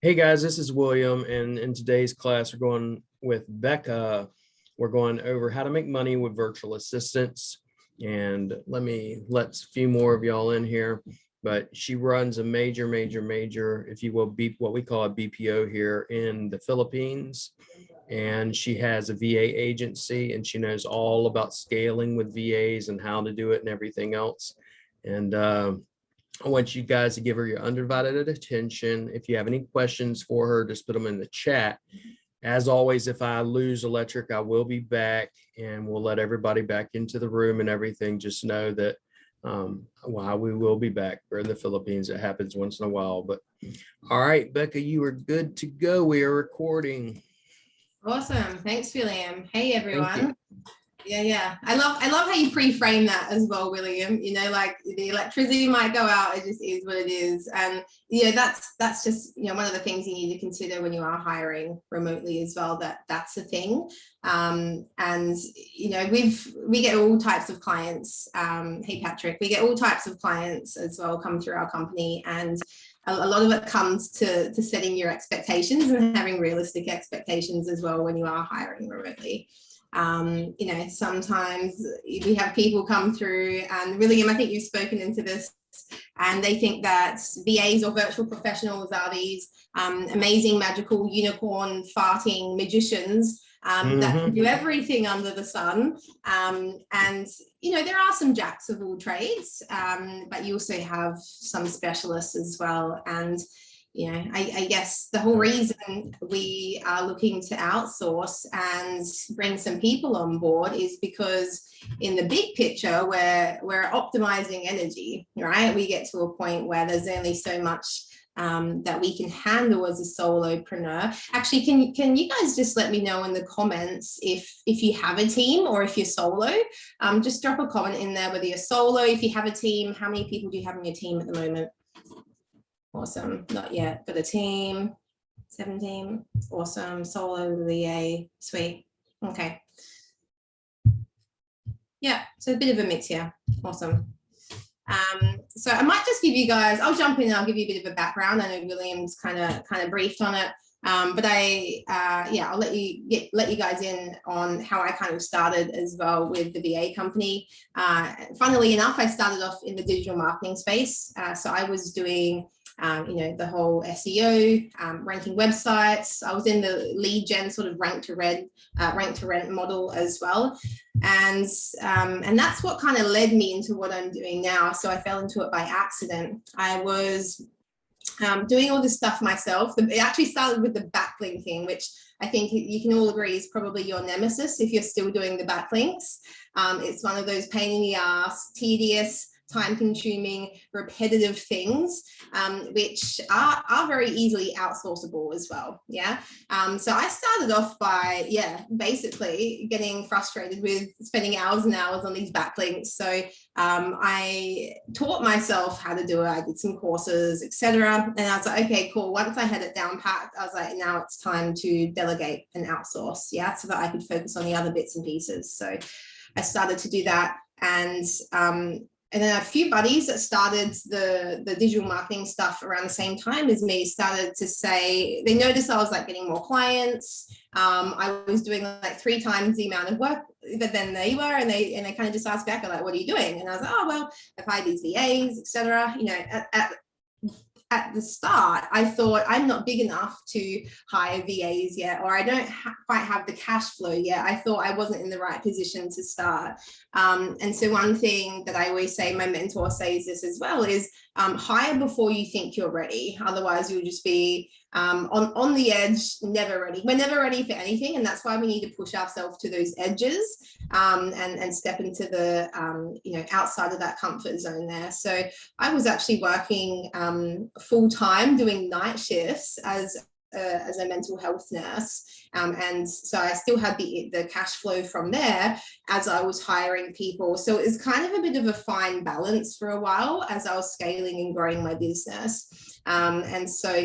Hey guys, this is William, and in today's class, we're going with Becca. We're going over how to make money with virtual assistants. And let me let a few more of y'all in here. But she runs a major, if you will, what we call a BPO here in the Philippines. And she has a VA agency, and she knows all about scaling with VAs and how to do it and everything else. And I want you guys to give her your undivided attention. If you have any questions for her, just put them in the chat. As always, if I lose electric, I will be back and we'll let everybody back into the room and everything. Just know that while we will be back. We're in the Philippines. It happens once in a while. But all right, Becca, you are good to go. We are recording. Awesome. Thanks, William. Hey, Thank you. everyone. Yeah. I love how you pre-frame that as well, William. You know, like the electricity might go out, it just is what it is. And that's just, one of the things you need to consider when you are hiring remotely as well, that's the thing. And we get all types of clients. Hey Patrick, we get all types of clients as well come through our company, and a lot of it comes to setting your expectations and having realistic expectations as well when you are hiring remotely. Sometimes we have people come through, and William, I think you've spoken into this, and they think that VAs or virtual professionals are these amazing, magical, unicorn farting magicians that can do everything under the sun. There are some jacks of all trades, but you also have some specialists as well. And I guess the whole reason we are looking to outsource and bring some people on board is because in the big picture, we're optimizing energy, right? We get to a point where there's only so much that we can handle as a solopreneur. Actually, can you guys just let me know in the comments if you have a team or if you're solo? Just drop a comment in there whether you're solo, if you have a team, how many people do you have in your team at the moment? Awesome. Not yet, but a team, 17. Awesome. Solo, VA, sweet. Okay. Yeah, so a bit of a mix here. Awesome. So I might just give you guys, I'll jump in and I'll give you a bit of a background. I know William's kind of briefed on it, but I'll let you guys in on how I kind of started as well with the VA company. Funnily enough, I started off in the digital marketing space. So I was doing the whole SEO, ranking websites. I was in the lead gen sort of rank to rent model as well. And that's what kind of led me into what I'm doing now. So I fell into it by accident. I was doing all this stuff myself. It actually started with the backlinking, which I think you can all agree is probably your nemesis if you're still doing the backlinks. It's one of those pain in the ass, tedious, time-consuming, repetitive things, which are very easily outsourceable as well. So I started off by basically getting frustrated with spending hours and hours on these backlinks. So I taught myself how to do it. I did some courses, etc. And I was like, okay, cool. Once I had it down packed, I was like, now it's time to delegate and outsource, so that I could focus on the other bits and pieces. So I started to do that, and then a few buddies that started the digital marketing stuff around the same time as me started to say, they noticed I was like getting more clients. I was doing like 3 times the amount of work that then they were, and they kind of just asked Becca, like, what are you doing? And I was like, oh, well, I've hired these VAs, etc. At the start, I thought I'm not big enough to hire VAs yet, or I don't quite have the cash flow yet. I thought I wasn't in the right position to start. And so one thing that I always say, my mentor says this as well, is hire before you think you're ready. Otherwise, you'll just be on the edge, never ready. We're never ready for anything, and that's why we need to push ourselves to those edges and step into the outside of that comfort zone there. So I was actually working full-time doing night shifts as a mental health nurse, and so I still had the cash flow from there as I was hiring people. So it was kind of a bit of a fine balance for a while as I was scaling and growing my business. And so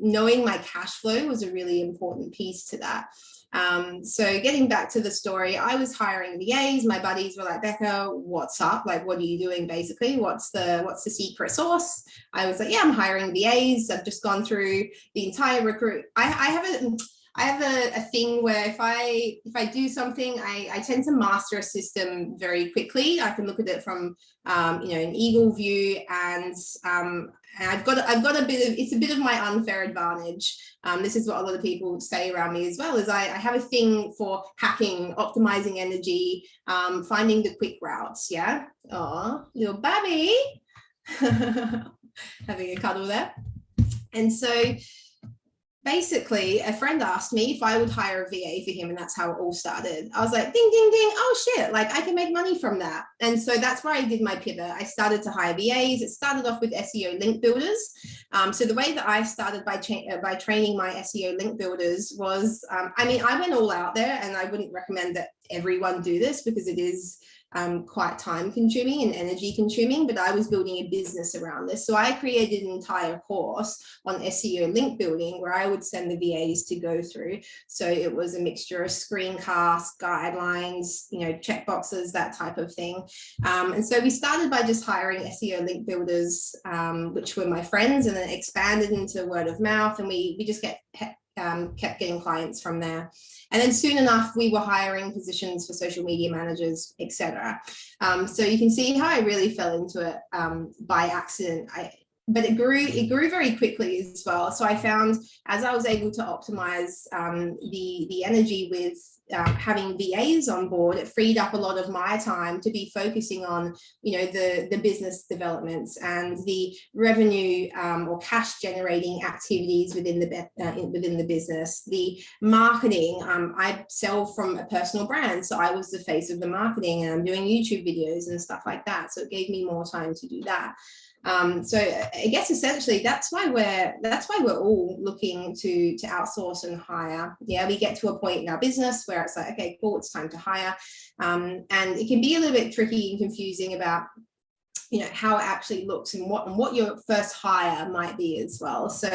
knowing my cash flow was a really important piece to that. So getting back to the story, I was hiring VAs. My buddies were like, Becca, what's up? Like, what are you doing basically? What's the secret sauce? I was like, yeah, I'm hiring VAs. I've just gone through the entire recruit. I have a thing where if I do something, I tend to master a system very quickly. I can look at it from an eagle view, and I've got a bit of, it's a bit of my unfair advantage. This is what a lot of people say around me as well, is I have a thing for hacking, optimizing energy, finding the quick routes. Yeah. Oh, little baby. Having a cuddle there. And so basically, a friend asked me if I would hire a VA for him, and that's how it all started. I was like, ding, ding, ding. Oh, shit. Like, I can make money from that. And so that's where I did my pivot. I started to hire VAs. It started off with SEO link builders. So the way that I started by training my SEO link builders was, I went all out there, and I wouldn't recommend that everyone do this because it is quite time consuming and energy consuming, but I was building a business around this. So I created an entire course on SEO link building where I would send the VAs to go through. So it was a mixture of screencasts, guidelines, checkboxes, that type of thing. And so we started by just hiring SEO link builders, which were my friends, and then expanded into word of mouth, and we just kept getting clients from there. And then soon enough, we were hiring positions for social media managers, etc. So you can see how I really fell into it by accident. But it grew very quickly as well. So I found, as I was able to optimize the energy with having VAs on board, it freed up a lot of my time to be focusing on, the business developments and the revenue or cash generating activities within the business. The marketing, I sell from a personal brand, so I was the face of the marketing, and I'm doing YouTube videos and stuff like that. So it gave me more time to do that. So I guess essentially that's why we're all looking to outsource and hire. Yeah, we get to a point in our business where it's like, okay, cool, it's time to hire. And it can be a little bit tricky and confusing about how it actually looks and what your first hire might be as well. So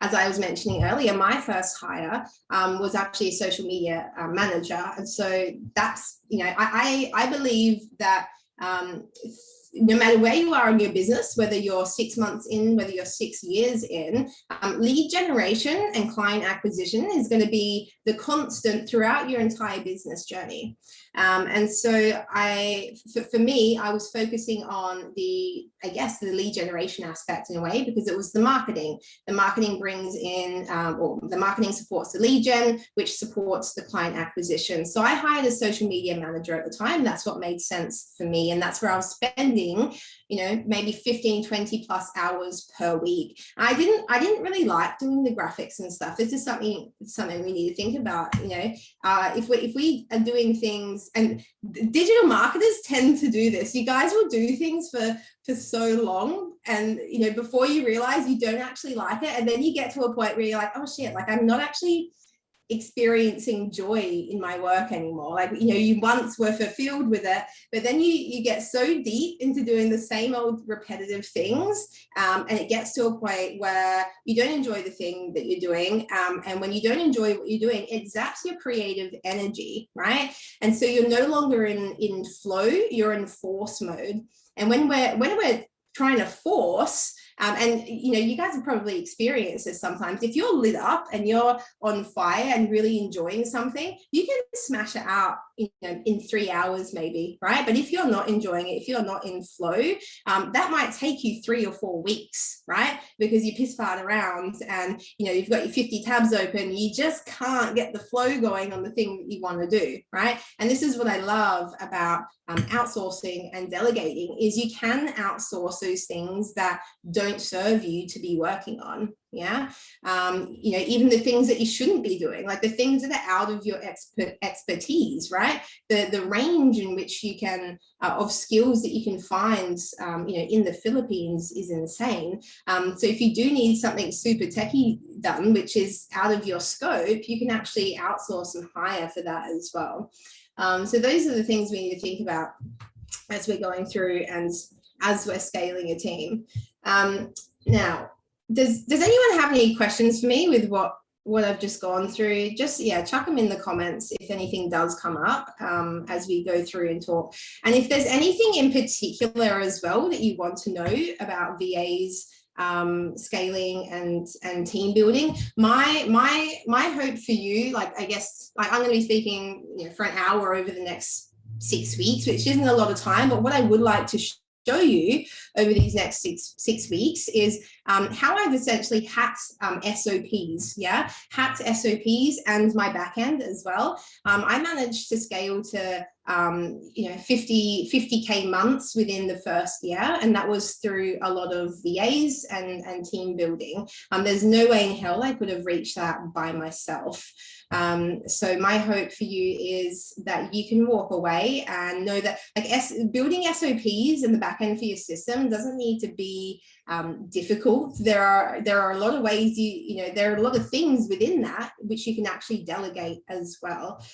as I was mentioning earlier, my first hire was actually a social media manager. And so that's, I believe that no matter where you are in your business, whether you're 6 months in, whether you're 6 years in, lead generation and client acquisition is going to be the constant throughout your entire business journey. And so for me, I was focusing on the lead generation aspect in a way, because it was the marketing. The marketing brings in, or the marketing supports the lead gen, which supports the client acquisition. So I hired a social media manager at the time. That's what made sense for me. And that's where I was spending, maybe 15, 20 plus hours per week. I didn't really like doing the graphics and stuff. This is something we need to think about. If we are doing things, and digital marketers tend to do this. You guys will do things for so long, and before you realize you don't actually like it, and then you get to a point where you're like, oh shit, like I'm not actually experiencing joy in my work anymore. Like, you once were fulfilled with it, but then you get so deep into doing the same old repetitive things, and it gets to a point where you don't enjoy the thing that you're doing, and when you don't enjoy what you're doing, it zaps your creative energy, right? And so you're no longer in flow, you're in force mode. And when we're trying to force, and you guys have probably experienced this sometimes. If you're lit up and you're on fire and really enjoying something, you can smash it out in 3 hours maybe, right? But if you're not enjoying it, if you're not in flow, that might take you 3 or 4 weeks, right? Because you piss fart around and you've got your 50 tabs open, you just can't get the flow going on the thing that you want to do, right? And this is what I love about outsourcing and delegating, is you can outsource those things that don't serve you to be working on. Yeah. Even the things that you shouldn't be doing, like the things that are out of your expertise, right? The range in which you can, of skills that you can find, in the Philippines is insane. So if you do need something super techie done, which is out of your scope, you can actually outsource and hire for that as well. So those are the things we need to think about as we're going through and as we're scaling a team. Now, does anyone have any questions for me with what what I've just gone through, just, yeah, chuck them in the comments if anything does come up as we go through and talk. And if there's anything in particular as well that you want to know about VAs, scaling and team building, my hope for you, like, I guess, like, I'm going to be speaking, you know, for an hour over the next 6 weeks, which isn't a lot of time, but what I would like to show you over these next six weeks is how I've essentially hacked SOPs, hacked SOPs and my backend as well. I managed to scale to 50K months within the first year, and that was through a lot of VAs and team building. There's no way in hell I could have reached that by myself. So my hope for you is that you can walk away and know that, like, building SOPs in the back end for your system doesn't need to be difficult. There are a lot of ways there are a lot of things within that which you can actually delegate as well.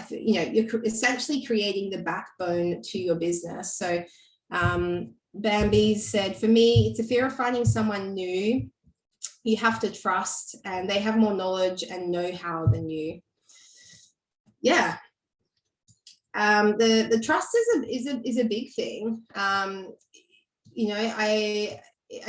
You're essentially creating the backbone to your business. So Bambi said, for me, it's a fear of finding someone new you have to trust, and they have more knowledge and know-how than you. Yeah. The trust is a big thing. I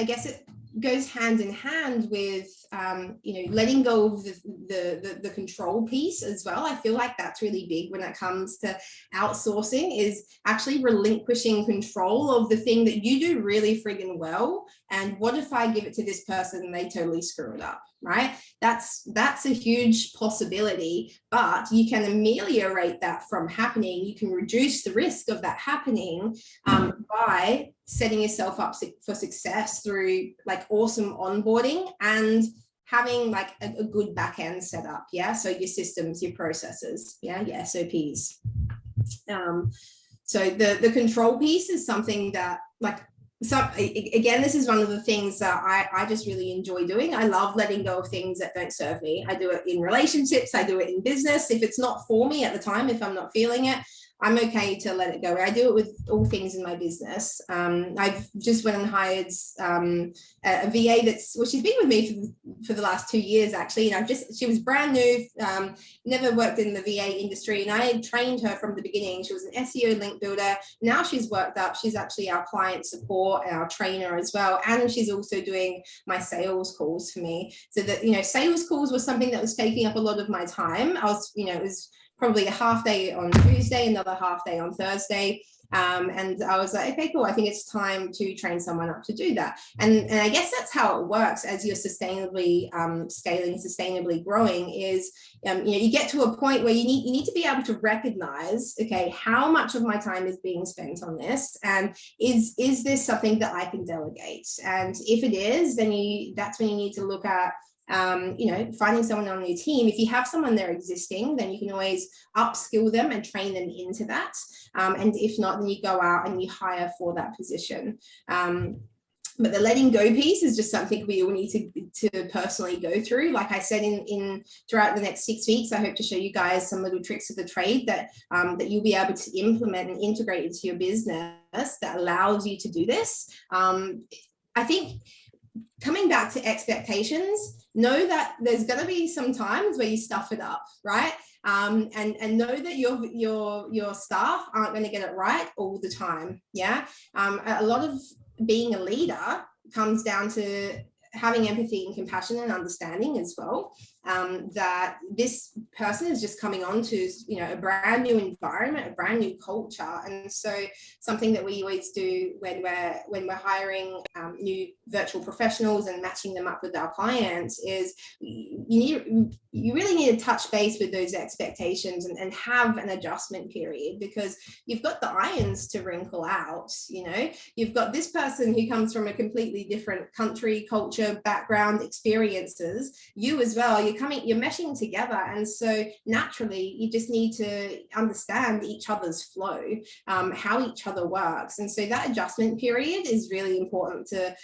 guess it goes hand in hand with letting go of the control piece as well. I feel like that's really big when it comes to outsourcing, is actually relinquishing control of the thing that you do really friggin' well. And what if I give it to this person and they totally screw it up, right? That's a huge possibility, but you can ameliorate that from happening. You can reduce the risk of that happening by setting yourself up for success through like awesome onboarding and having like a good back end set up. Yeah. So your systems, your processes, your SOPs. So the control piece is something that, like, so again, this is one of the things that I just really enjoy doing. I love letting go of things that don't serve me. I do it in relationships. I do it in business. If it's not for me at the time, if I'm not feeling it, I'm okay to let it go. I do it with all things in my business. I've just went and hired a VA she's been with me for the last 2 years actually. And she was brand new, never worked in the VA industry, and I trained her from the beginning. She was an SEO link builder. Now she's worked up. She's actually our client support and our trainer as well. And she's also doing my sales calls for me. So that, sales calls was something that was taking up a lot of my time. It was probably a half day on Tuesday, another half day on Thursday. And I was like, okay, cool. I think it's time to train someone up to do that. And I guess that's how it works as you're sustainably scaling, sustainably growing, is, you get to a point where you need to be able to recognize, okay, how much of my time is being spent on this? And is this something that I can delegate? And if it is, then that's when you need to look at finding someone on your team. If you have someone there existing, then you can always upskill them and train them into that. And if not, then you go out and you hire for that position. But the letting go piece is just something we all need to personally go through. Like I said, throughout the next 6 weeks, I hope to show you guys some little tricks of the trade that you'll be able to implement and integrate into your business that allows you to do this. I think, coming back to expectations, know that there's going to be some times where you stuff it up, right? And know that your staff aren't going to get it right all the time. Yeah. A lot of being a leader comes down to having empathy and compassion and understanding as well, that this person is just coming on to, a brand new environment, a brand new culture. And so something that we always do when we're hiring new virtual professionals and matching them up with our clients is you really need to touch base with those expectations and have an adjustment period, because you've got the irons to wrinkle out. You've got this person who comes from a completely different country, culture, background, experiences, you as well, you're meshing together. And so naturally you just need to understand each other's flow, how each other works. And so that adjustment period is really important to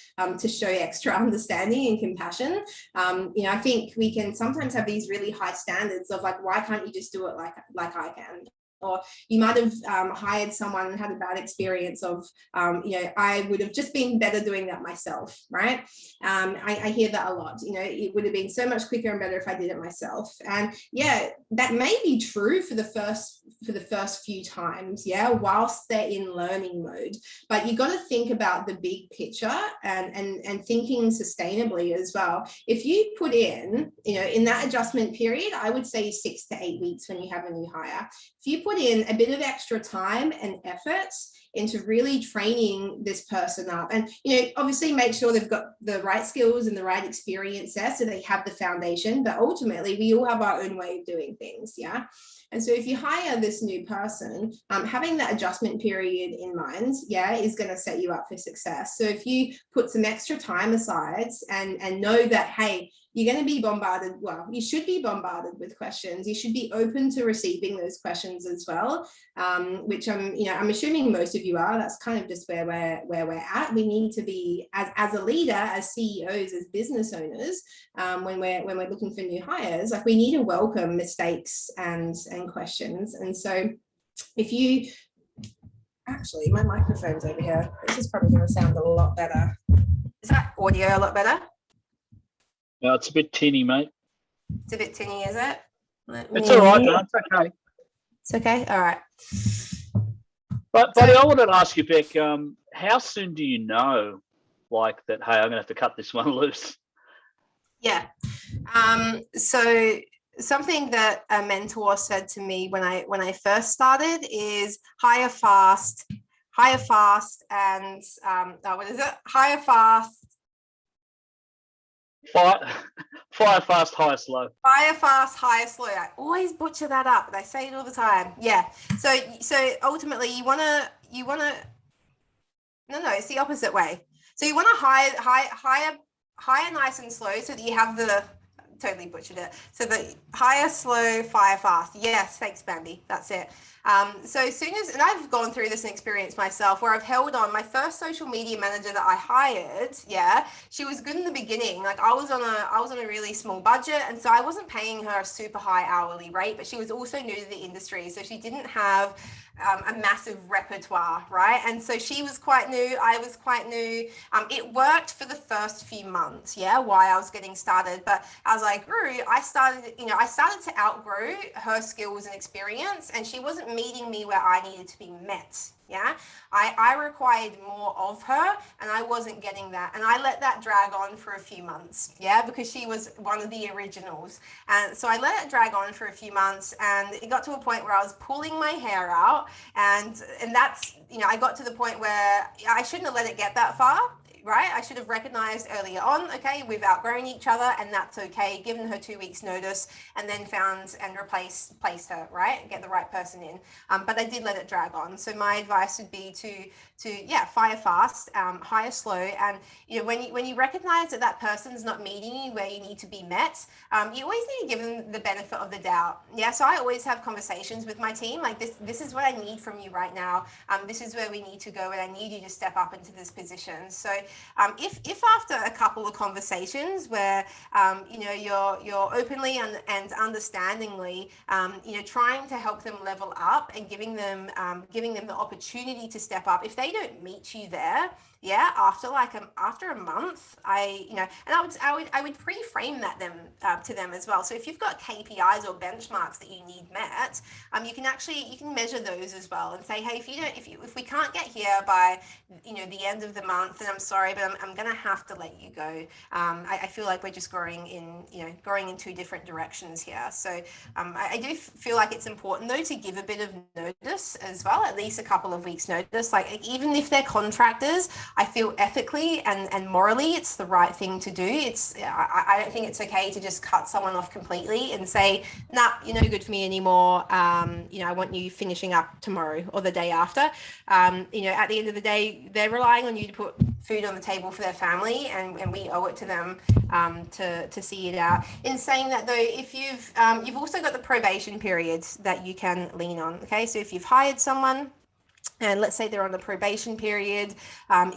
show extra understanding and compassion. I think we can sometimes have these really high standards of like, why can't you just do it like I can? or you might have hired someone and had a bad experience of, I would have just been better doing that myself, right? I hear that a lot. It would have been so much quicker and better if I did it myself. And yeah, that may be true for the first few times, whilst they're in learning mode. But you got to think about the big picture and thinking sustainably as well. If you put in that adjustment period, I would say 6 to 8 weeks when you have a new hire. If you put in a bit of extra time and effort into really training this person up, and obviously make sure they've got the right skills and the right experience there, so they have the foundation. But ultimately, we all have our own way of doing things, And so if you hire this new person, having that adjustment period in mind, is going to set you up for success. So if you put some extra time aside and know that, hey, you're going to be bombarded. Well, you should be bombarded with questions. You should be open to receiving those questions as well, which I'm assuming most of you are. That's kind of just where we're at. We need to be, as a leader, as CEOs, as business owners, when we're looking for new hires, like, we need to welcome mistakes and questions. And so if you, actually, my microphone's over here. This is probably going to sound a lot better. Is that audio a lot better? No, it's a bit tinny, mate. It's a bit tinny, is it? It's all right, no, it's okay. It's okay? All right. But buddy, I wanted to ask you, Beck, how soon do you know, like, that, hey, I'm going to have to cut this one loose? Yeah. So something that a mentor said to me when I first started is hire fast, and what is it? Hire fast. Fire fast, hire slow. Fire fast, hire slow. I always butcher that up, but I say it all the time. Yeah. So ultimately, you wanna. No, it's the opposite way. So you want to hire nice and slow, so that you have the. Totally butchered it. So the hire slow, fire fast. Yes, thanks, Bambi. That's it. So as soon as, and I've gone through this experience myself, where I've held on. My first social media manager that I hired, she was good in the beginning. Like, I was on a really small budget, and so I wasn't paying her a super high hourly rate, but she was also new to the industry, so she didn't have a massive repertoire, right? And so she was quite new, I was quite new. It worked for the first few months, while I was getting started. But as I grew, I started to outgrow her skills and experience, and she wasn't meeting me where I needed to be met. I required more of her, and I wasn't getting that, and I let that drag on for a few months, because she was one of the originals. And so I let it drag on for a few months, and it got to a point where I was pulling my hair out, and that's, I got to the point where I shouldn't have let it get that far. Right? I should have recognized earlier on, okay, we've outgrown each other, and that's okay, given her 2 weeks notice, and then found and replace her, right? Get the right person in. But I did let it drag on. So my advice would be to fire fast, hire slow. And when you recognize that person's not meeting you where you need to be met, you always need to give them the benefit of the doubt. So I always have conversations with my team, like, this is what I need from you right now. This is where we need to go, and I need you to step up into this position. So if after a couple of conversations where you're openly and understandingly trying to help them level up and giving them the opportunity to step up, if they don't meet you there, after a month, I would pre-frame that to them as well. So if you've got KPIs or benchmarks that you need met, you can measure those as well, and say, hey, if we can't get here by the end of the month, then I'm sorry, but I'm going to have to let you go. I feel like we're just growing in two different directions here. So I do feel like it's important, though, to give a bit of notice as well, at least a couple of weeks notice. Like, even if they're contractors, I feel ethically and morally it's the right thing to do. I don't think it's okay to just cut someone off completely and say, nah, you're no good for me anymore. I want you finishing up tomorrow or the day after. At the end of the day, they're relying on you to put food on the table for their family, and we owe it to them to see it out. In saying that, though, if you've also got the probation periods that you can lean on. Okay, so if you've hired someone, and let's say they're on the probation period,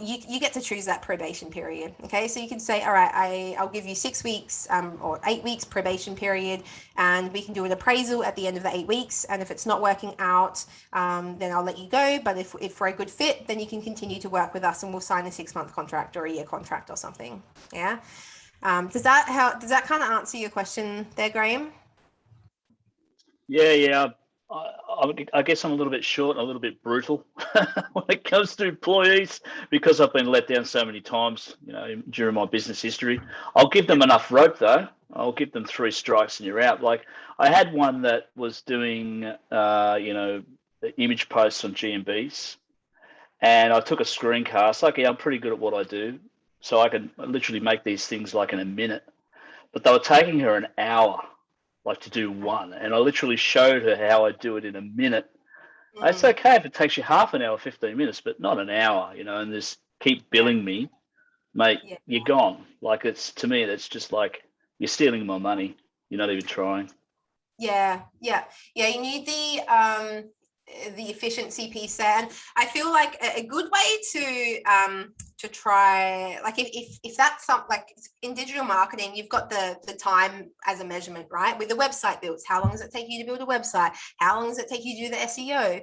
you get to choose that probation period. Okay, so you can say, all right, I'll give you 6 weeks or 8 weeks probation period, and we can do an appraisal at the end of the 8 weeks. And if it's not working out, then I'll let you go. But if we're a good fit, then you can continue to work with us, and we'll sign a 6-month contract or a year contract or something. Yeah. Does that kind of answer your question there, Graham? Yeah. I guess I'm a little bit short and a little bit brutal when it comes to employees, because I've been let down so many times, during my business history. I'll give them enough rope though. I'll give them 3 strikes and you're out. Like I had one that was doing, image posts on GMBs, and I took a screencast. Like, yeah, I'm pretty good at what I do, so I can literally make these things like in a minute. But they were taking her an hour, like to do one, and I literally showed her how I do it in a minute. It's okay if it takes you half an hour, 15 minutes, but not an hour, and just keep billing me, mate. Yeah. You're gone. Like to me, that's just like you're stealing my money. You're not even trying. Yeah. You need the efficiency piece there, and I feel like a good way to try, like if that's something like in digital marketing, you've got the time as a measurement, right? With the website builds, how long does it take you to build a website? How long does it take you to do the SEO?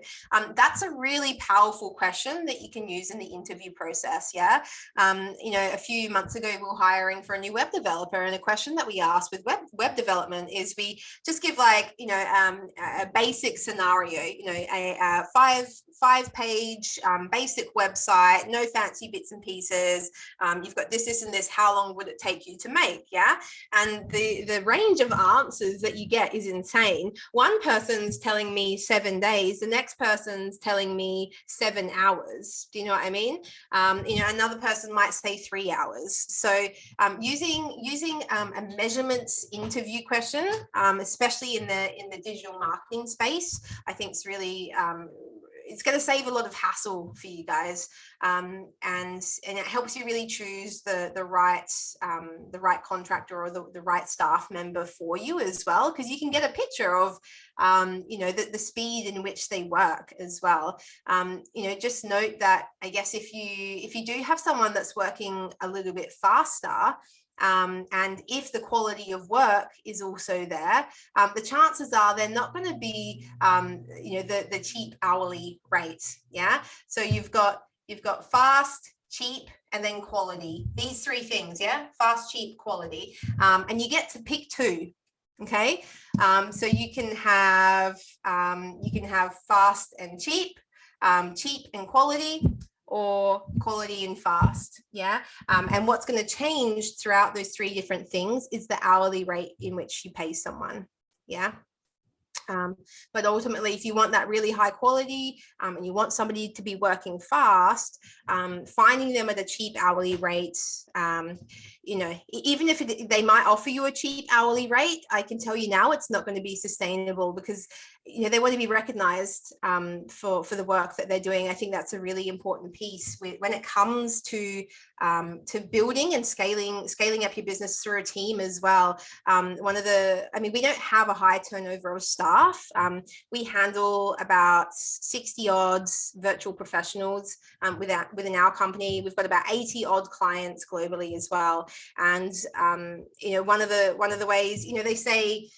That's a really powerful question that you can use in the interview process. Yeah. A few months ago, we were hiring for a new web developer, and a question that we asked with web development is we just give like, a basic scenario, a 5-page basic website, no fancy bits and pieces. You've got this, and this. How long would it take you to make? Yeah. And the range of answers that you get is insane. One person's telling me 7 days. The next person's telling me 7 hours. Do you know what I mean? Another person might say 3 hours. So using a measurements interview question, especially in the digital marketing space, I think it's really it's going to save a lot of hassle for you guys, and it helps you really choose the right contractor or the right staff member for you as well, because you can get a picture of the speed in which they work as well. Just note that I guess if you do have someone that's working a little bit faster, and if the quality of work is also there, the chances are they're not going to be, the cheap hourly rate. Yeah. So you've got fast, cheap, and then quality. These 3 things. Yeah. Fast, cheap, quality. And you get to pick 2. Okay. So you can have fast and cheap, cheap and quality, or quality and fast. Yeah. And what's going to change throughout those 3 different things is the hourly rate in which you pay someone. Yeah. But ultimately, if you want that really high quality, and you want somebody to be working fast, finding them at a cheap hourly rate, even if they might offer you a cheap hourly rate, I can tell you now it's not going to be sustainable, because they want to be recognized for the work that they're doing. I think that's a really important piece when it comes to building and scaling up your business through a team as well. We don't have a high turnover of staff. We handle about 60 odd virtual professionals within our company. We've got about 80 odd clients globally as well. And one of the ways, they say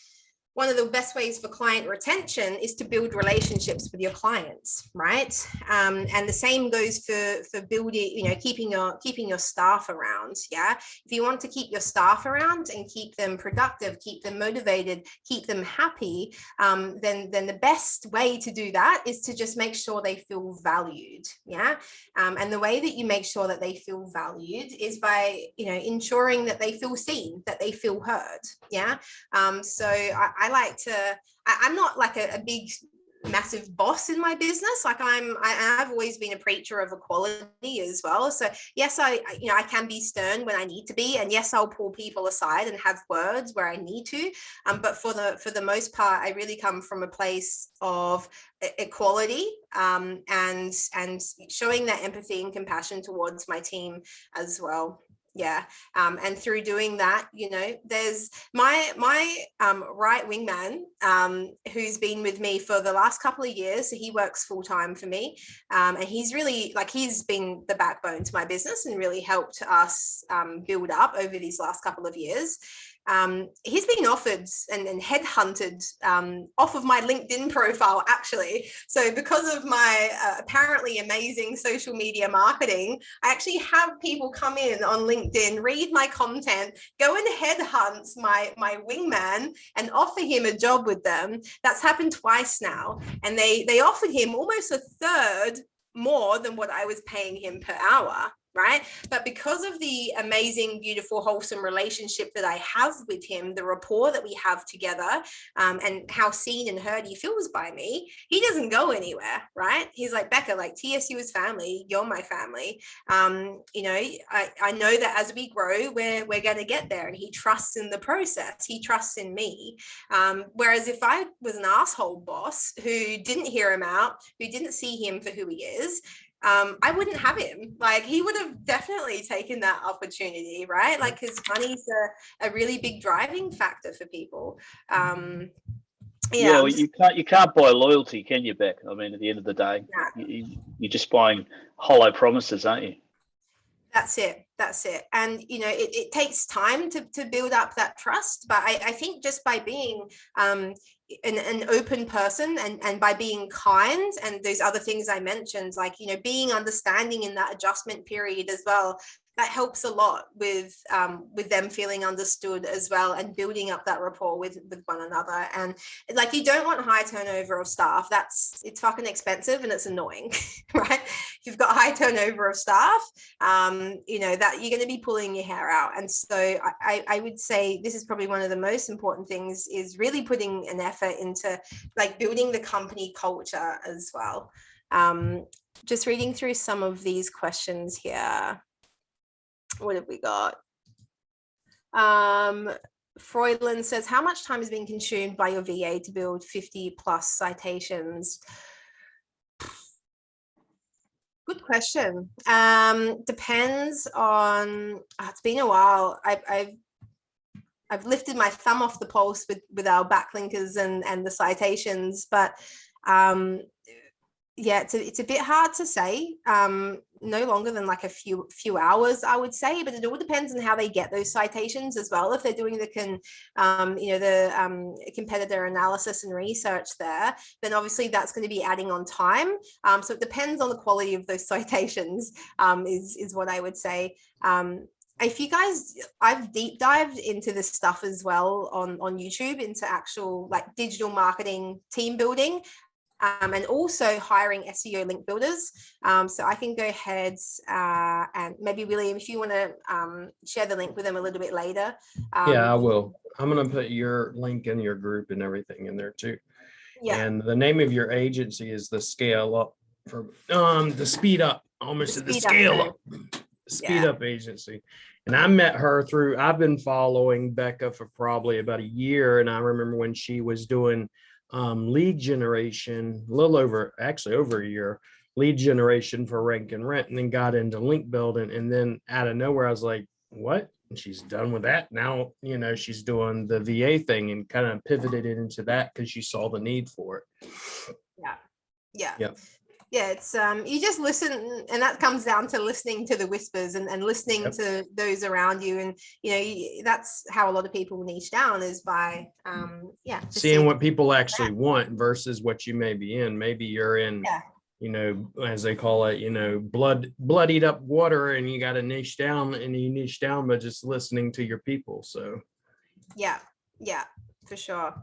one of the best ways for client retention is to build relationships with your clients, right? And the same goes for building, keeping your staff around. Yeah. If you want to keep your staff around and keep them productive, keep them motivated, keep them happy, then the best way to do that is to just make sure they feel valued. Yeah. And the way that you make sure that they feel valued is by, ensuring that they feel seen, that they feel heard. Yeah. So I'm not like a big massive boss in my business. Like I've always been a preacher of equality as well. So yes, I can be stern when I need to be, and yes, I'll pull people aside and have words where I need to. But for the most part, I really come from a place of equality, and showing that empathy and compassion towards my team as well. And through doing that, there's my right wingman, who's been with me for the last couple of years. So he works full time for me, and he's really he's been the backbone to my business and really helped us build up over these last couple of years. He's been offered and headhunted off of my LinkedIn profile, actually. So because of my apparently amazing social media marketing, I actually have people come in on LinkedIn, read my content, go and headhunt my wingman and offer him a job with them. That's happened twice now. And they offered him almost a third more than what I was paying him per hour. Right. But because of the amazing, beautiful, wholesome relationship that I have with him, the rapport that we have together, and how seen and heard he feels by me, he doesn't go anywhere. Right. He's like, Becca, like TSU is family. You're my family. I know that as we grow, we're going to get there. And he trusts in the process. He trusts in me. Whereas if I was an asshole boss who didn't hear him out, who didn't see him for who he is, I wouldn't have him. Like, he would have definitely taken that opportunity, right? Like, because money's a really big driving factor for people. Well, you can't buy loyalty, can you, Beck? I mean, at the end of the day, you're just buying hollow promises, aren't you? That's it. And, it takes time to build up that trust. But I think just by being an open person and by being kind and those other things I mentioned, like, being understanding in that adjustment period as well, that helps a lot with them feeling understood as well and building up that rapport with one another. And like, you don't want high turnover of staff. It's fucking expensive and it's annoying, right? If you've got high turnover of staff, that you're going to be pulling your hair out. And so I would say this is probably one of the most important things, is really putting an effort into like building the company culture as well. Just reading through some of these questions here. What have we got? Freudland says, how much time is being consumed by your VA to build 50 plus citations? Good question. Depends on, it's been a while. I've lifted my thumb off the pulse with our backlinkers and the citations, but it's a bit hard to say. No longer than like a few hours, I would say, but it all depends on how they get those citations as well. If they're doing the competitor analysis and research there, then obviously that's going to be adding on time. So it depends on the quality of those citations, is what I would say. If you guys, I've deep dived into this stuff as well on YouTube, into actual like digital marketing team building. And also hiring SEO link builders. So I can go ahead and maybe, William, if you want to share the link with them a little bit later. Yeah, I will. I'm going to put your link in your group and everything in there too. Yeah. And the name of your agency is the Scale Up, for the Speed Up, almost the Scale Up, Speed Up Agency. And I met her through, I've been following Becca for probably about a year. And I remember when she was doing lead generation, a little over a year, lead generation for Rank and Rent, and then got into link building. And then out of nowhere, I was like, what? And she's done with that. Now, she's doing the VA thing and kind of pivoted it into that because she saw the need for it. Yeah, it's you just listen, and that comes down to listening to the whispers and listening to those around you. And that's how a lot of people niche down, is by seeing what people actually want versus what you may be in. Maybe you're in as they call it, bloodied up water, and you got to niche down, but just listening to your people. So yeah, for sure.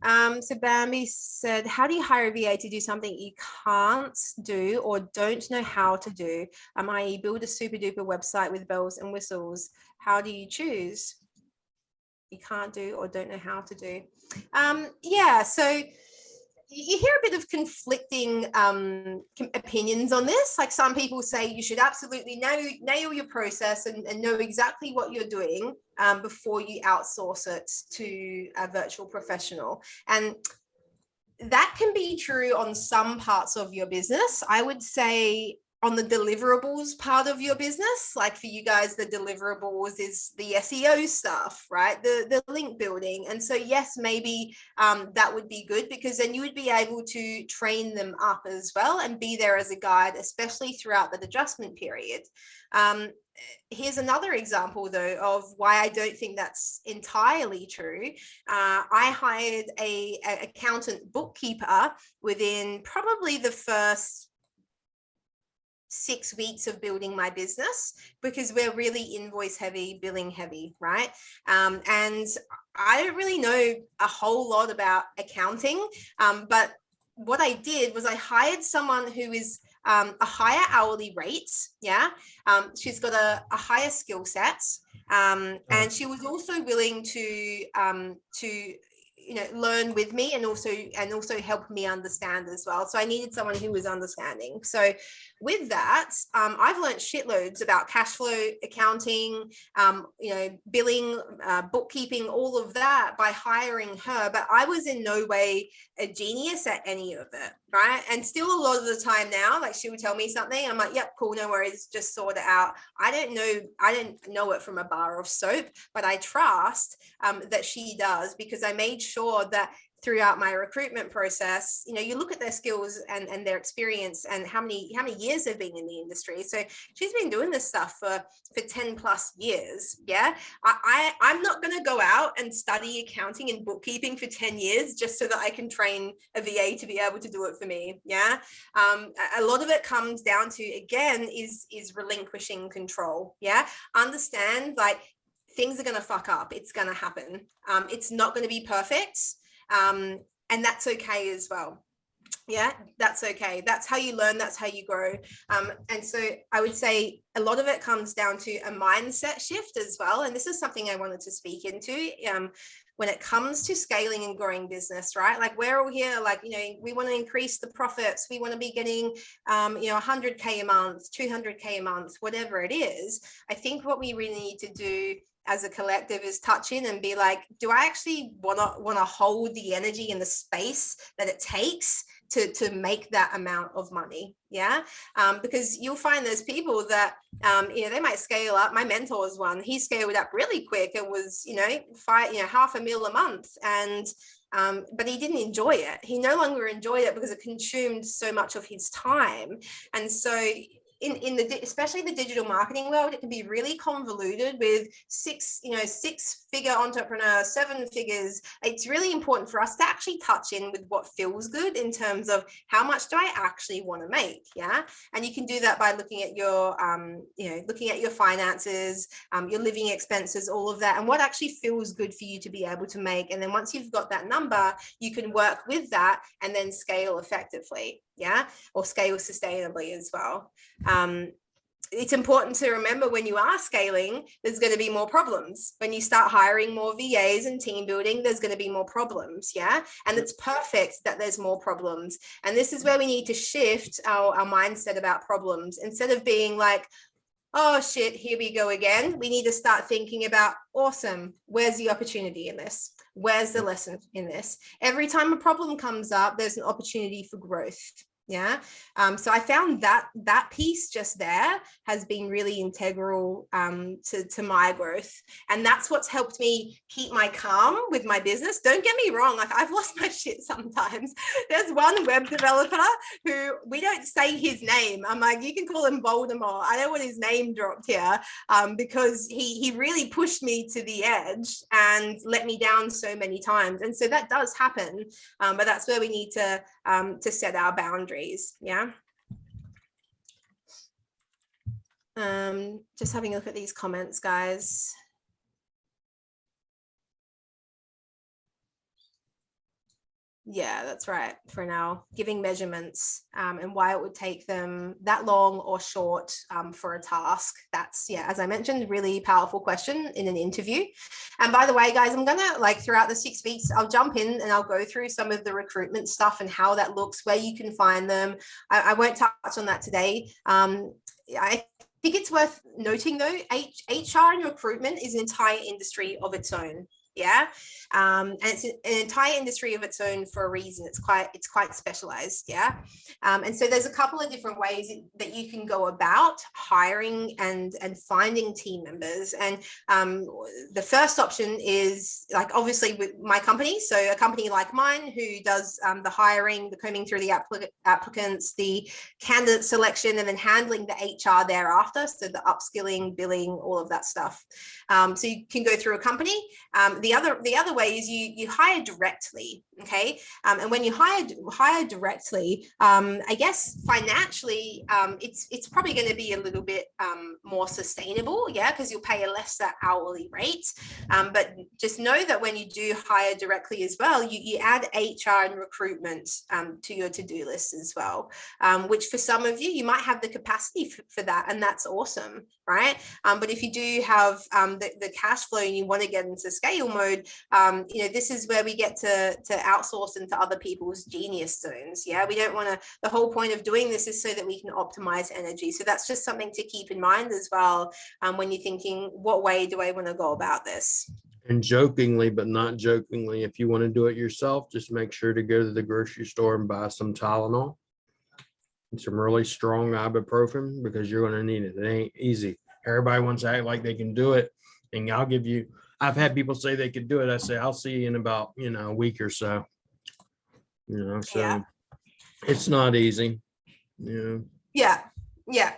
So Bambi said, how do you hire a VA to do something you can't do or don't know how to do? I.e. build a super duper website with bells and whistles. How do you choose? You can't do or don't know how to do. So you hear a bit of conflicting opinions on this. Like, some people say you should absolutely nail your process and know exactly what you're doing before you outsource it to a virtual professional. And that can be true on some parts of your business. I would say on the deliverables part of your business. Like for you guys, the deliverables is the SEO stuff, right? The link building. And so yes, maybe that would be good, because then you would be able to train them up as well and be there as a guide, especially throughout that adjustment period. Here's another example though of why I don't think that's entirely true. I hired a accountant bookkeeper within probably the first 6 weeks of building my business, because we're really invoice heavy, billing heavy, right? And I don't really know a whole lot about accounting, but what I did was I hired someone who is a higher hourly rate. Yeah. She's got a higher skill set. And she was also willing to learn with me and also help me understand as well. So I needed someone who was understanding. So with that, I've learned shitloads about cash flow accounting, billing, bookkeeping, all of that by hiring her. But I was in no way a genius at any of it, right? And still a lot of the time now, like she would tell me something, I'm like, yep, cool, no worries, just sort it out. I didn't know it from a bar of soap, but I trust that she does, because I made sure that throughout my recruitment process, you look at their skills and their experience and how many years they've been in the industry. So she's been doing this stuff for 10 plus years. Yeah. I'm not going to go out and study accounting and bookkeeping for 10 years just so that I can train a VA to be able to do it for me. Yeah. A lot of it comes down to, again, is relinquishing control. Yeah. Understand, like, things are going to fuck up. It's going to happen. It's not going to be perfect. And that's okay as well. Yeah, that's okay. That's how you learn. That's how you grow. And so I would say a lot of it comes down to a mindset shift as well. And this is something I wanted to speak into when it comes to scaling and growing business, right? Like, we're all here, like, we want to increase the profits. We want to be getting, 100K a month, 200K a month, whatever it is. I think what we really need to do as a collective is touch in and be like, do I actually want to hold the energy and the space that it takes to make that amount of money? Yeah. Because you'll find there's people that, they might scale up. My mentor was one, he scaled up really quick. It was, $500,000 a month. And, but he didn't enjoy it. He no longer enjoyed it because it consumed so much of his time. And so especially the digital marketing world, it can be really convoluted with six-figure entrepreneur, 7 figures. It's really important for us to actually touch in with what feels good in terms of how much do I actually want to make. Yeah. And you can do that by looking at your, finances, your living expenses, all of that, and what actually feels good for you to be able to make. And then once you've got that number, you can work with that and then scale effectively. Yeah. Or scale sustainably as well. It's important to remember, when you are scaling, there's going to be more problems. When you start hiring more VAs and team building, there's going to be more problems. Yeah. And it's perfect that there's more problems. And this is where we need to shift our mindset about problems. Instead of being like, oh shit, here we go again, we need to start thinking about, awesome, where's the opportunity in this? Where's the lesson in this? Every time a problem comes up, there's an opportunity for growth. Yeah. So I found that piece just there has been really integral to my growth. And that's what's helped me keep my calm with my business. Don't get me wrong. Like, I've lost my shit sometimes. There's one web developer who, we don't say his name. I'm like, you can call him Voldemort. I don't want his name dropped here because he really pushed me to the edge and let me down so many times. And so that does happen. But that's where we need to set our boundaries. Yeah. Just having a look at these comments, guys. Yeah, that's right. For now, giving measurements and why it would take them that long or short for a task. That's, yeah, as I mentioned, really powerful question in an interview. And by the way, guys, I'm gonna, like, throughout the 6 weeks, I'll jump in and I'll go through some of the recruitment stuff and how that looks, where you can find them. I won't touch on that today. I think it's worth noting though, HR and recruitment is an entire industry of its own. Yeah. And it's an entire industry of its own for a reason. It's quite specialized. Yeah. And so there's a couple of different ways that you can go about hiring and finding team members. And the first option is like obviously with my company. So a company like mine who does the hiring, the combing through the applicants, the candidate selection, and then handling the HR thereafter. So the upskilling, billing, all of that stuff. So you can go through a company. The other way is you hire directly, okay? And when you hire directly, I guess financially, it's probably going to be a little bit more sustainable, yeah, because you'll pay a lesser hourly rate. But just know that when you do hire directly as well, you add HR and recruitment to your to-do list as well, which for some of you might have the capacity for that, and that's awesome, right? But if you do have the cash flow and you want to get into scale mode, this is where we get to outsource into other people's genius zones. Yeah, we don't want to. The whole point of doing this is so that we can optimize energy. So that's just something to keep in mind as well when you're thinking, what way do I want to go about this? And jokingly, but not jokingly, if you want to do it yourself, just make sure to go to the grocery store and buy some Tylenol and some really strong ibuprofen, because you're going to need it. It ain't easy. Everybody wants to act like they can do it. And I've had people say they could do it. I say, I'll see you in about, a week or so. So yeah. It's not easy. Yeah.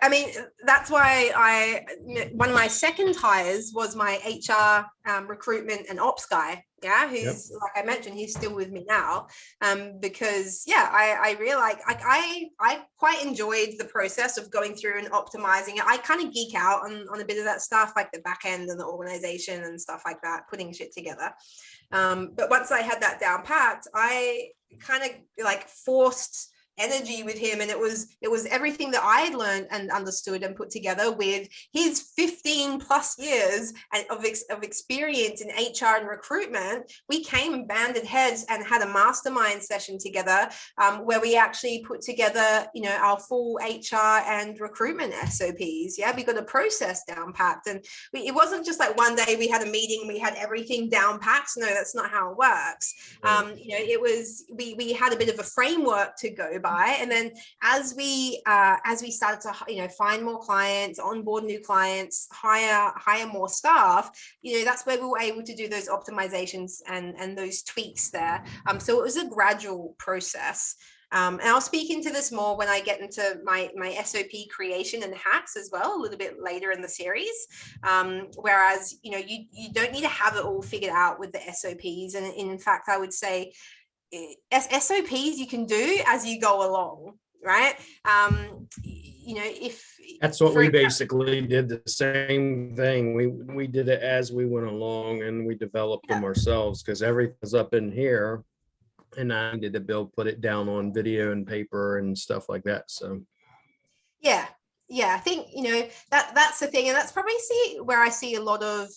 I mean, that's why one of my second hires was my HR recruitment and ops guy. Yeah. Who's, like I mentioned, he's still with me now. Because I realized I quite enjoyed the process of going through and optimizing it. I kind of geek out on a bit of that stuff, like the back end and the organization and stuff like that, putting shit together. But once I had that down packed, I kind of like forced energy with him, and it was everything that I had learned and understood and put together with his 15 plus years of experience in HR and recruitment. We came and banded heads and had a mastermind session together where we actually put together our full HR and recruitment SOPs. Yeah, we got a process down packed, and it wasn't just like one day we had a meeting, we had everything down packed. No, that's not how it works. It was we had a bit of a framework to go by, and then as we started to find more clients, onboard new clients, hire more staff, that's where we were able to do those optimizations and those tweaks there. So it was a gradual process. And I'll speak into this more when I get into my SOP creation and hacks as well, a little bit later in the series. Whereas, you don't need to have it all figured out with the SOPs. And in fact, I would say SOPs you can do as you go along, right? If that's what we basically did, the same thing. We did it as we went along, and we developed them ourselves, because everything's up in here, and I needed to put it down on video and paper and stuff like that. So yeah, I think that's the thing, and that's probably where I see a lot of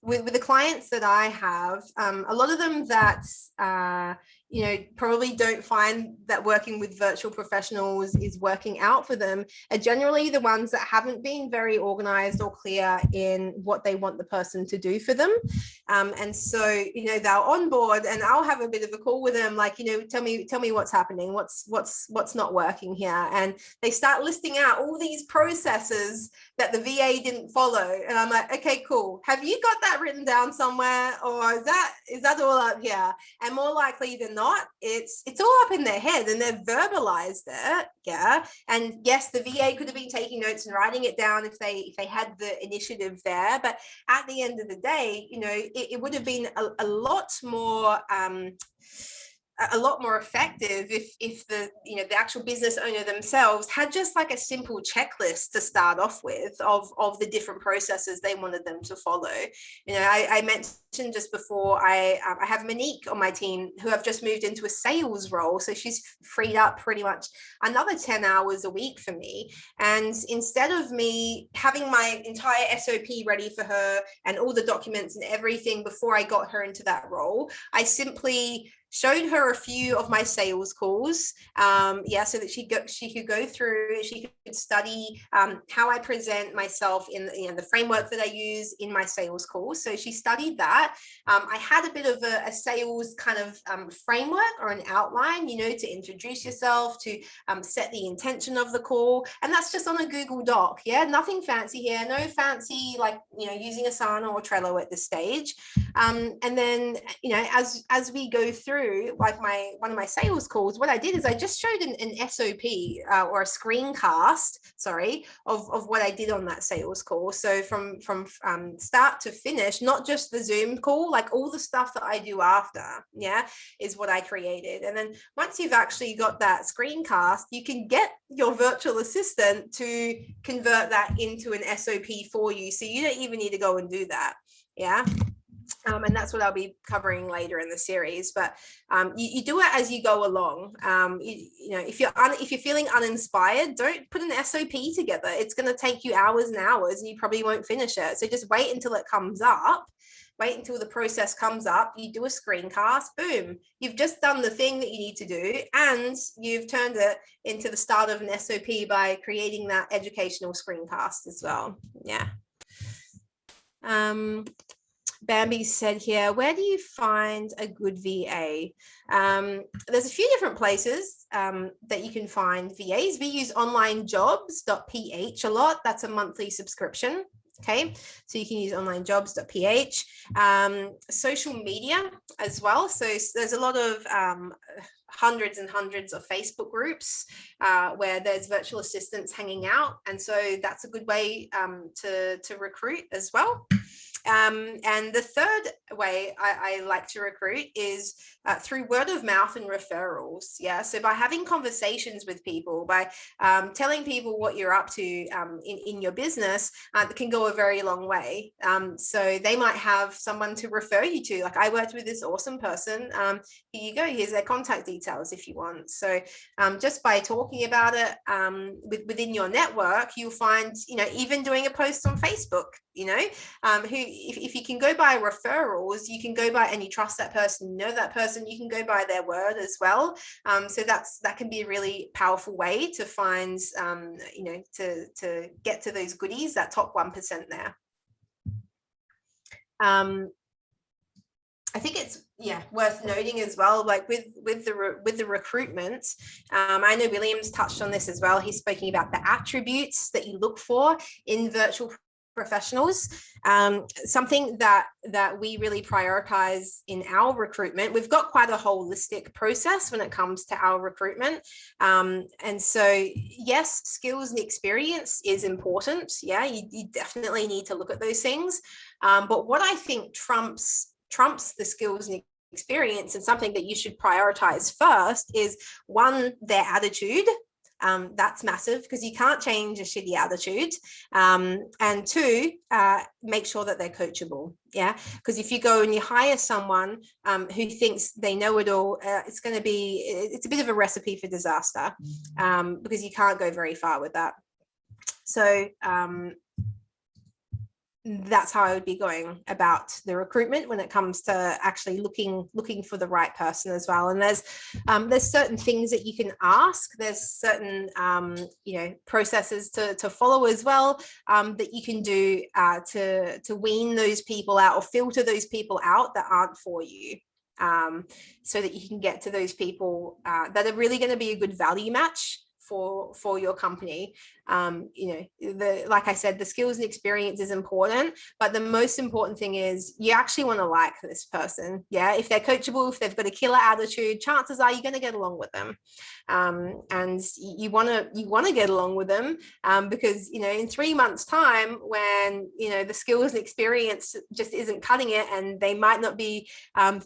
with the clients that I have, a lot of them that probably don't find that working with virtual professionals is working out for them are generally the ones that haven't been very organized or clear in what they want the person to do for them. And so, they're on board, and I'll have a bit of a call with them, like, tell me what's happening, what's not working here. And they start listing out all these processes that the VA didn't follow. And I'm like, okay, cool. Have you got that written down somewhere? Or is that all up here? And more likely than not, it's all up in their head, and they've verbalized it. Yeah. And yes, the VA could have been taking notes and writing it down if they had the initiative there. But at the end of the day, it would have been a lot more effective if the the actual business owner themselves had just like a simple checklist to start off with of the different processes they wanted them to follow. I mentioned just before, I have Monique on my team who have just moved into a sales role, so she's freed up pretty much another 10 hours a week for me. And instead of me having my entire SOP ready for her and all the documents and everything before I got her into that role, I simply showed her a few of my sales calls, so that she could go through, she could study how I present myself in the framework that I use in my sales calls. So she studied that. I had a bit of a sales kind of framework or an outline, to introduce yourself, to set the intention of the call, and that's just on a Google Doc. Yeah, nothing fancy here, no fancy using Asana or Trello at this stage. And then as we go through one of my sales calls, what I did is I just showed an SOP or a screencast, of what I did on that sales call. So from start to finish, not just the Zoom call, like all the stuff that I do after, is what I created. And then once you've actually got that screencast, you can get your virtual assistant to convert that into an SOP for you. So you don't even need to go and do that. Yeah. And that's what I'll be covering later in the series. But you do it as you go along. If you're feeling uninspired, don't put an SOP together. It's going to take you hours and hours, and you probably won't finish it. So just wait until it comes up. Wait until the process comes up. You do a screencast. Boom! You've just done the thing that you need to do, and you've turned it into the start of an SOP by creating that educational screencast as well. Yeah. Bambi said here, where do you find a good VA? There's a few different places that you can find VAs. We use onlinejobs.ph a lot. That's a monthly subscription. Okay, so you can use onlinejobs.ph, social media as well. So there's a lot of hundreds and hundreds of Facebook groups where there's virtual assistants hanging out. And so that's a good way to recruit as well. And the third way I like to recruit is through word of mouth and referrals. Yeah. So by having conversations with people, by telling people what you're up to in your business, that can go a very long way. So they might have someone to refer you to. Like, I worked with this awesome person. Here you go. Here's their contact details if you want. So just by talking about it within your network, you'll find, even doing a post on Facebook, if you can go by referrals, you can go by, and you trust that person, that person, you can go by their word as well. So that can be a really powerful way to find, to get to those goodies, that top 1% there. I think it's worth noting as well, like with the recruitment. I know William's touched on this as well. He's speaking about the attributes that you look for in virtual professionals. Something that we really prioritize in our recruitment. We've got quite a holistic process when it comes to our recruitment. And so, yes, skills and experience is important. Yeah, you definitely need to look at those things. But what I think trumps the skills and experience, and something that you should prioritize first, is one, their attitude. That's massive, because you can't change a shitty attitude. And two, make sure that they're coachable. Yeah, because if you go and you hire someone who thinks they know it all, it's a bit of a recipe for disaster, because you can't go very far with that. So that's how I would be going about the recruitment when it comes to actually looking for the right person as well. And there's certain things that you can ask. There's certain processes to follow as well, that you can do to wean those people out, or filter those people out that aren't for you, so that you can get to those people that are really going to be a good value match for your company. Like I said, the skills and experience is important, but the most important thing is you actually want to like this person. Yeah, if they're coachable, if they've got a killer attitude, chances are you're going to get along with them. And you want to get along with them, because in 3 months' time, when the skills and experience just isn't cutting it, and they might not be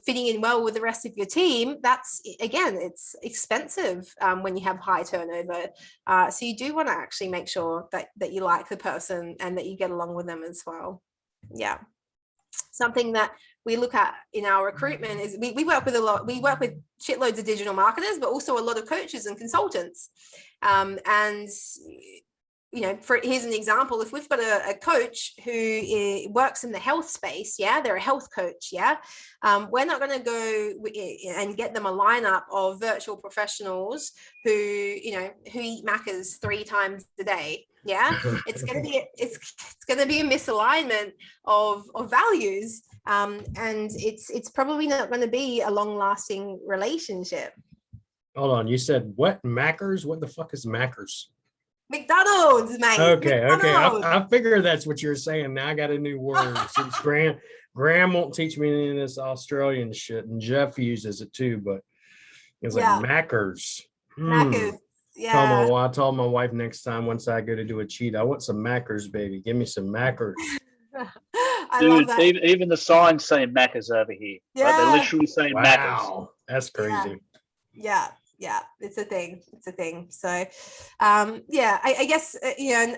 fitting in well with the rest of your team, it's expensive when you have high turnover. So you do want to actually make sure that you like the person and that you get along with them as well. Yeah. Something that we look at in our recruitment is we work with shitloads of digital marketers, but also a lot of coaches and consultants. And here's an example. If we've got a coach who works in the health space, they're a health coach, we're not going to go and get them a lineup of virtual professionals who eat Maccas 3 times a day. It's going to be a misalignment of values, and it's probably not going to be a long-lasting relationship. Hold on, you said what? Maccas? What the fuck is Maccas? McDonald's, mate. Okay, McDonald's. I figure that's what you're saying. Now I got a new word. Since Graham won't teach me any of this Australian shit, and Jeff uses it too, but it's like Maccas. Maccas. Yeah. I told my wife next time once I go to do a cheat, I want some Maccas, baby. Give me some Maccas. I Dude, love that. even the signs saying Macca's over here. Yeah. Right? They're literally saying Macca's. Wow, that's crazy. Yeah, it's a thing. So I guess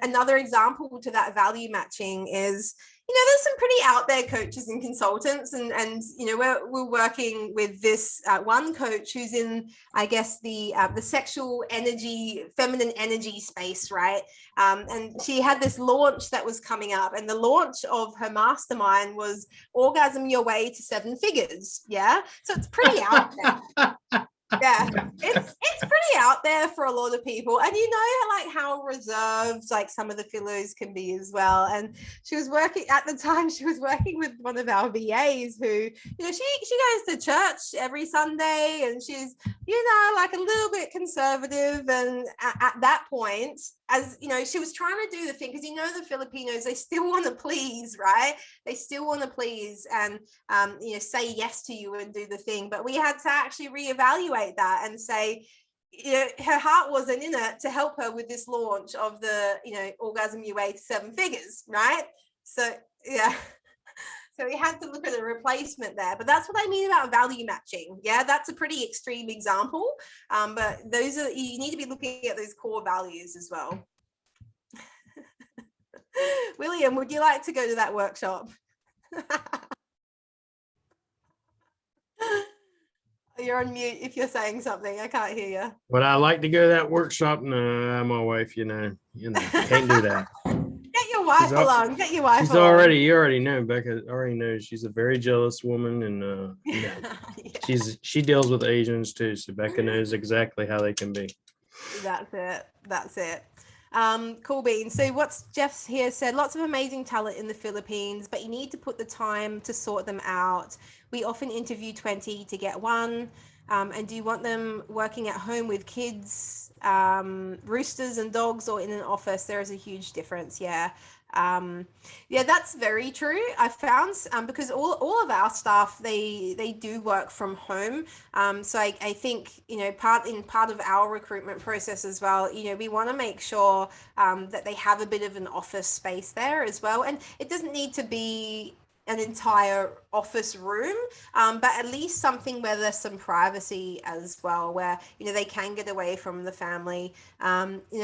another example to that value matching is, there's some pretty out there coaches and consultants, and we're working with this one coach who's in, I guess, the sexual energy, feminine energy space, right? And she had this launch that was coming up, and the launch of her mastermind was orgasm your way to 7 figures. So it's pretty out there. It's pretty out there for a lot of people, and like how reserved like some of the fellows can be as well. And she was working with one of our VAs who, she goes to church every Sunday, and she's like a little bit conservative, and at that point, as she was trying to do the thing, because the Filipinos, they still want to please, right? They still want to please and say yes to you and do the thing. But we had to actually reevaluate that and say, her heart wasn't in it to help her with this launch of the orgasm your way to 7 figures, right? So so we had to look at a replacement there. But that's what I mean about value matching. That's a pretty extreme example, but you need to be looking at those core values as well. William, would you like to go to that workshop? You're on mute if you're saying something. I can't hear you. Would I like to go to that workshop? No, my wife, can't do that. Get your wife along. Get your wife she's along. You already know, Becca already knows she's a very jealous woman, and she deals with Asians too, so Becca knows exactly how they can be. That's it. Cool beans. So what's Jeff's here said, lots of amazing talent in the Philippines, but you need to put the time to sort them out. We often interview 20 to get one. And do you want them working at home with kids, roosters and dogs, or in an office? There is a huge difference. That's very true. I found because all of our staff, they do work from home. So I think part of our recruitment process as well, we want to make sure that they have a bit of an office space there as well, and it doesn't need to be an entire office room, but at least something where there's some privacy as well, where they can get away from the family.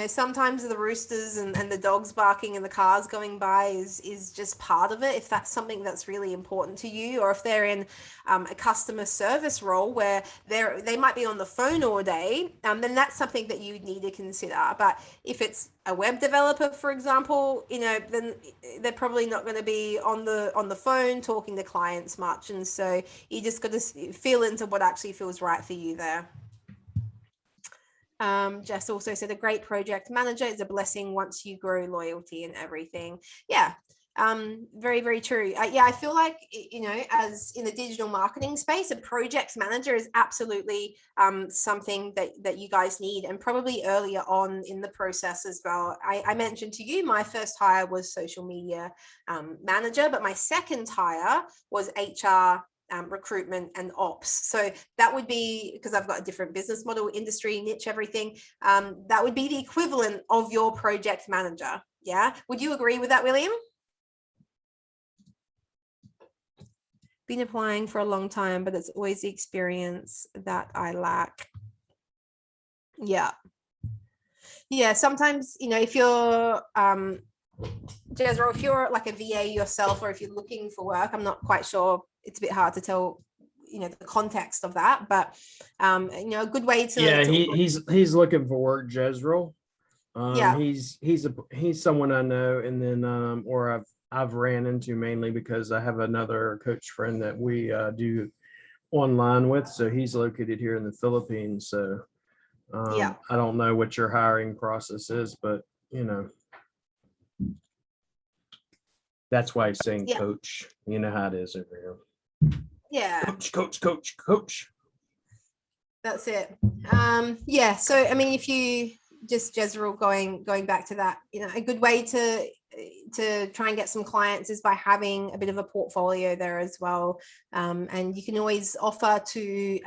Sometimes the roosters and the dogs barking and the cars going by is just part of it, if that's something that's really important to you, or if they're in a customer service role where they might be on the phone all day, then that's something that you need to consider. But if it's a web developer, for example, then they're probably not going to be on the phone talking to clients much, and so you just got to feel into what actually feels right for you there. Jess also said a great project manager is a blessing once you grow loyalty and everything. Very, very true. I feel like, as in the digital marketing space, a project manager is absolutely something that you guys need, and probably earlier on in the process as well. I mentioned to you, my first hire was social media manager, but my second hire was HR, recruitment and ops. So that would be, because I've got a different business model, industry, niche, everything, that would be the equivalent of your project manager. Would you agree with that, William? Been applying for a long time, but it's always the experience that I lack. Sometimes, if you're Jezreel, if you're like a VA yourself, or if you're looking for work, I'm not quite sure, it's a bit hard to tell the context of that, but a good way to he's looking for work, Jezreel. Yeah. He's someone I know, and then or I've ran into mainly because I have another coach friend that we do online with. So he's located here in the Philippines. So Yeah. I don't know what your hiring process is, but that's why he's saying Yeah. coach. You know how it is over here. Yeah. Coach. That's it. Yeah. So I mean, if you just Jezreel going back to that, a good way to try and get some clients is by having a bit of a portfolio there as well. And you can always offer to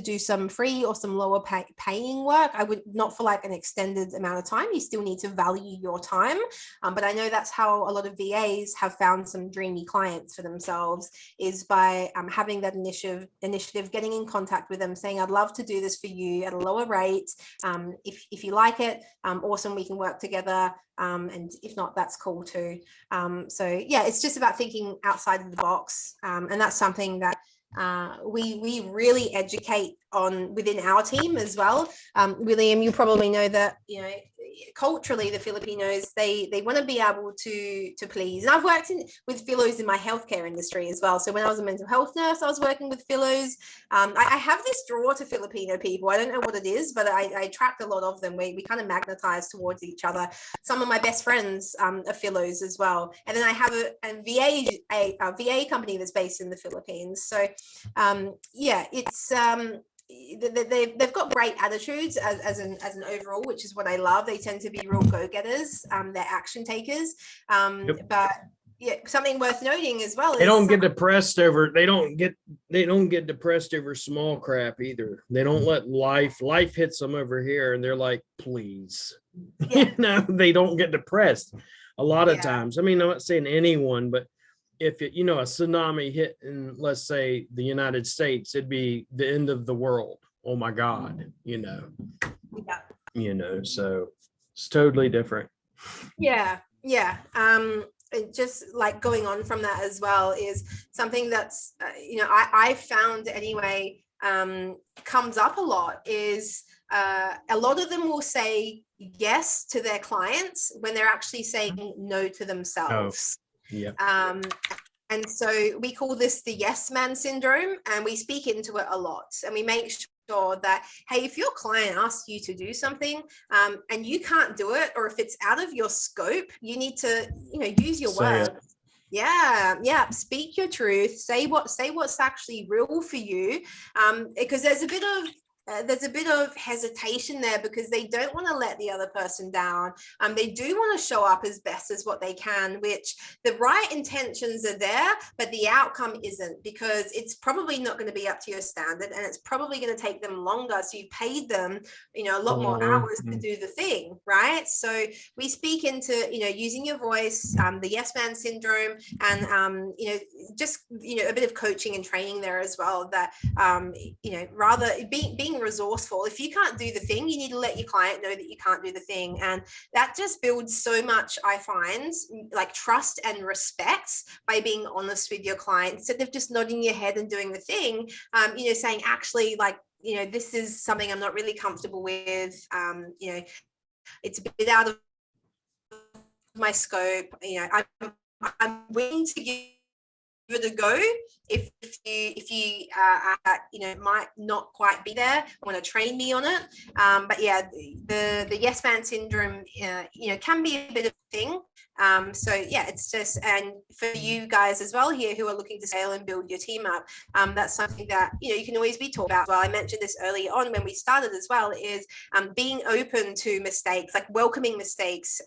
do some free or some lower paying work. I would not for like an extended amount of time. You still need to value your time. But I know that's how a lot of VAs have found some dreamy clients for themselves, is by having that initiative, getting in contact with them, saying, I'd love to do this for you at a lower rate. If you like it, awesome, we can work together. And if not, that's cool too. So yeah, it's just about thinking outside of the box. And that's something that we really educate on within our team as well. William, you probably know that, culturally the Filipinos, they want to be able to please. And I've worked with fellows in my healthcare industry as well. So when I was a mental health nurse, I was working with fellows. I have this draw to Filipino people. I don't know what it is, but I attract a lot of them. We kind of magnetize towards each other. Some of my best friends are fellows as well. And then I have a VA company that's based in the Philippines. So yeah, it's they've got great attitudes as an overall, which is what I love. They tend to be real go-getters. They're action takers. Yep. But yeah, something worth noting as well is They don't get depressed over small crap either. They don't let life hits them over here, and they're like, please. Yeah. They don't get depressed a lot of Yeah. times. I mean, I'm not saying anyone, but if a tsunami hit in, let's say, the United States, it'd be the end of the world. Oh my God, Yeah. so it's totally different. Yeah. Just like going on from that as well is something that's I found anyway, comes up a lot, is a lot of them will say yes to their clients when they're actually saying no to themselves. Yeah. And so we call this the yes man syndrome, and we speak into it a lot, and we make sure that, hey, if your client asks you to do something and you can't do it, or if it's out of your scope, you need to use your words. Yeah, speak your truth, say what's actually real for you, because there's a bit of hesitation there, because they don't want to let the other person down. They do want to show up as best as what they can, which the right intentions are there, but the outcome isn't, because it's probably not going to be up to your standard, and it's probably going to take them longer. So you paid them, a lot more hours to do the thing, right? So we speak into, using your voice, the yes man syndrome, and, just, a bit of coaching and training there as well, that, rather being resourceful. If you can't do the thing, you need to let your client know that you can't do the thing, and that just builds so much, I find, like trust and respect, by being honest with your client, instead of just nodding your head and doing the thing, saying, actually, like, this is something I'm not really comfortable with, it's a bit out of my scope, I'm willing to give it a go if you might not quite be there, want to train me on it, but yeah, the yes man syndrome can be a bit of a thing. So yeah, it's just, and for you guys as well here who are looking to scale and build your team up, that's something that you can always be taught about. Well, I mentioned this early on when we started as well, is being open to mistakes, like welcoming mistakes,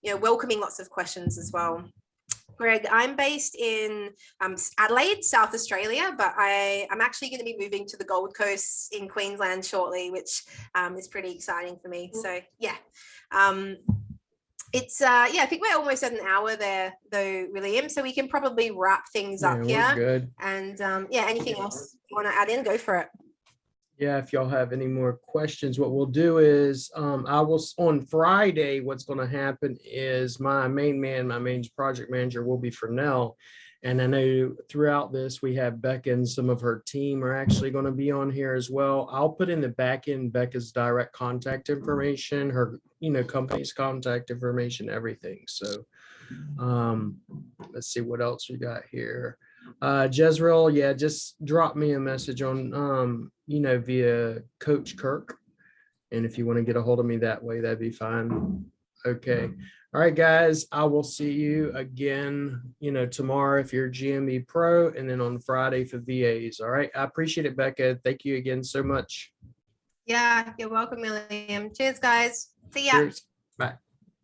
welcoming lots of questions as well. Greg, I'm based in Adelaide, South Australia, but I'm actually going to be moving to the Gold Coast in Queensland shortly, which is pretty exciting for me. So yeah, it's I think we're almost at an hour there though, William, so we can probably wrap things up here. Good. And anything else you want to add in, go for it. Yeah, if y'all have any more questions, what we'll do is I will, on Friday, what's going to happen is my main project manager will be Fernell, And I know throughout this, we have Becca and some of her team are actually going to be on here as well. I'll put in the back end Becca's direct contact information, her, company's contact information, everything. So let's see what else we got here. Jezreel, yeah, just drop me a message on, via Coach Kirk. And if you want to get a hold of me that way, that'd be fine. Okay. All right, guys, I will see you again, tomorrow if you're GME Pro, and then on Friday for VAs. All right. I appreciate it, Becca. Thank you again so much. Yeah, you're welcome, William. Cheers, guys. See ya. Cheers. Bye.